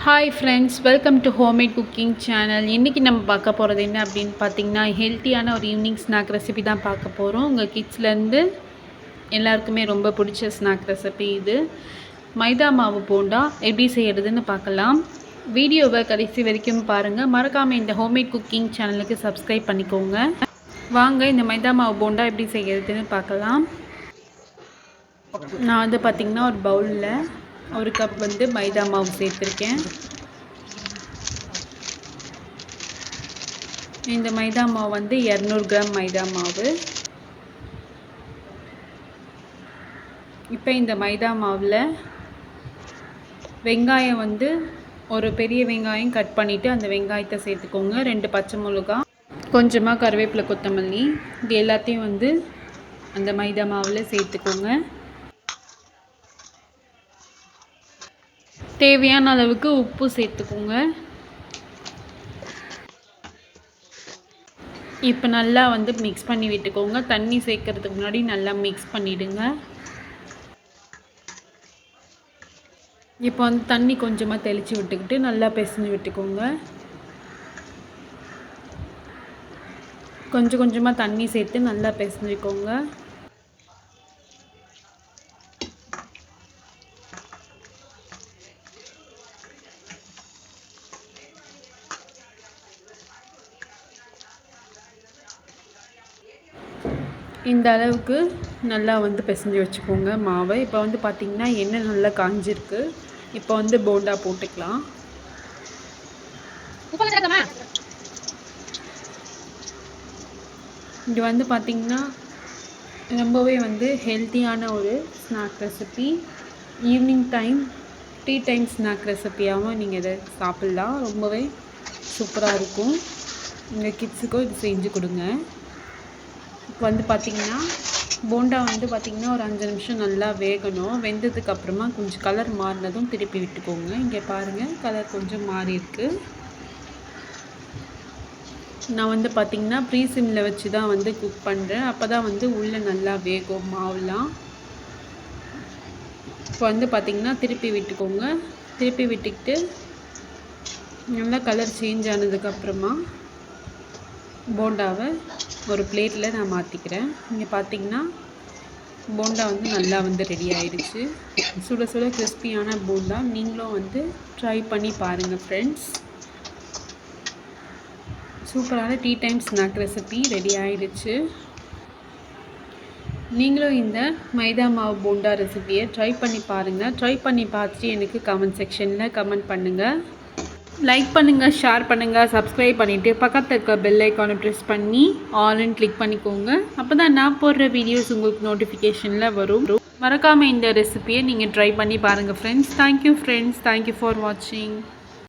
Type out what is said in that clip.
Hi friends, welcome to homemade cooking channel. இன்றைக்கி நம்ம பார்க்க போகிறது என்ன அப்படின்னு பார்த்தீங்கன்னா, ஹெல்த்தியான ஒரு ஈவினிங் ஸ்நாக் ரெசிபி தான் பார்க்க போகிறோம். உங்கள் கிட்ஸ்லேருந்து எல்லாருக்குமே ரொம்ப பிடிச்ச ஸ்நாக் ரெசிபி இது. மைதா மாவு போண்டா எப்படி செய்கிறதுன்னு பார்க்கலாம். வீடியோவை கடைசி வரைக்கும் பாருங்கள். மறக்காமல் இந்த ஹோம்மேட் குக்கிங் சேனலுக்கு சப்ஸ்கிரைப் பண்ணிக்கோங்க. வாங்க இந்த மைதா மாவு போண்டா எப்படி செய்கிறதுன்னு பார்க்கலாம். நான் வந்து பார்த்திங்கன்னா ஒரு பவுலில் ஒரு கப் வந்து மைதா மாவு சேர்த்துருக்கேன். இந்த மைதா மாவு வந்து 200 கிராம் மைதா மாவு. இப்போ இந்த மைதா மாவில் வெங்காயம் வந்து ஒரு பெரிய வெங்காயம் கட் பண்ணிவிட்டு அந்த வெங்காயத்தை சேர்த்துக்கோங்க. 2 பச்சை மிளகாய், கொஞ்சமாக கருவேப்பிலை, கொத்தமல்லி, இது எல்லாத்தையும் வந்து அந்த மைதா மாவில் சேர்த்துக்கோங்க. தேவையான அளவுக்கு உப்பு சேர்த்துக்கோங்க. இப்போ நல்லா வந்து மிக்ஸ் பண்ணி விட்டுக்கோங்க. தண்ணி சேர்க்கறதுக்கு முன்னாடி நல்லா மிக்ஸ் பண்ணிவிடுங்க. இப்போ வந்து தண்ணி கொஞ்சமாக தெளித்து விட்டுக்கிட்டு நல்லா பிசைஞ்சு விட்டுக்கோங்க. கொஞ்சம் கொஞ்சமாக தண்ணி சேர்த்து நல்லா பிசைஞ்சுக்கோங்க. இந்த அளவுக்கு நல்லா வந்து பிசைஞ்சு வச்சுக்கோங்க மாவை. இப்போ வந்து பார்த்திங்கன்னா எண்ணெய் நல்லா காஞ்சிருக்கு. இப்போ வந்து போண்டா போட்டுக்கலாம். இது வந்து பார்த்திங்கன்னா ரொம்பவே வந்து ஹெல்த்தியான ஒரு snack recipe. Evening time tea time snack ரெசிபியாகவும் நீங்கள் இதை சாப்பிட்லாம். ரொம்பவே சூப்பராக இருக்கும். உங்கள் கிட்ஸுக்கும் இது செஞ்சு கொடுங்க. இப்போ வந்து பார்த்திங்கன்னா போண்டா வந்து பார்த்திங்கன்னா ஒரு 5 நிமிஷம் நல்லா வேகணும். வெந்ததுக்கப்புறமா கொஞ்சம் கலர் மாறினதும் திருப்பி விட்டுக்கோங்க. இங்கே பாருங்கள், கலர் கொஞ்சம் மாறி இருக்குது. நான் வந்து பார்த்திங்கன்னா ப்ரீ சிம்மில் வச்சு தான் வந்து குக் பண்ணுறேன். அப்போ தான் வந்து உள்ளே நல்லா வேகும் மாவுலாம். இப்போ வந்து பார்த்திங்கன்னா திருப்பி விட்டுக்கோங்க. திருப்பி விட்டுக்கிட்டு நல்லா கலர் சேஞ்ச் ஆனதுக்கப்புறமா போண்டாவை ஒரு பிளேட்டில் நான் மாற்றிக்கிறேன். இங்கே பார்த்திங்கன்னா போண்டா வந்து நல்லா வந்து ரெடி ஆகிடுச்சு. சுட சுட கிறிஸ்பியான போண்டா. நீங்களும் வந்து ட்ரை பண்ணி பாருங்கள் ஃப்ரெண்ட்ஸ். சூப்பரான tea time snack recipe ready ஆகிடுச்சு. நீங்களும் இந்த மைதா மாவு போண்டா ரெசிபியை ட்ரை பண்ணி பாருங்கள். ட்ரை பண்ணி பார்த்துட்டு எனக்கு கமெண்ட் செக்ஷனில் கமெண்ட் பண்ணுங்கள். லைக் பண்ணுங்கள், ஷேர் பண்ணுங்கள், சப்ஸ்கிரைப் பண்ணிவிட்டு பக்கத்தில் இருக்க பெல் ஐக்கானை ப்ரெஸ் பண்ணி ஆல்னு கிளிக் பண்ணிக்கோங்க. அப்போ தான் நான் போடுற வீடியோஸ் உங்களுக்கு நோட்டிஃபிகேஷனில் வரும். மறக்காமல் இந்த ரெசிபியை நீங்கள் ட்ரை பண்ணி பாருங்கள் friends. Thank you friends. Thank you for வாட்சிங்.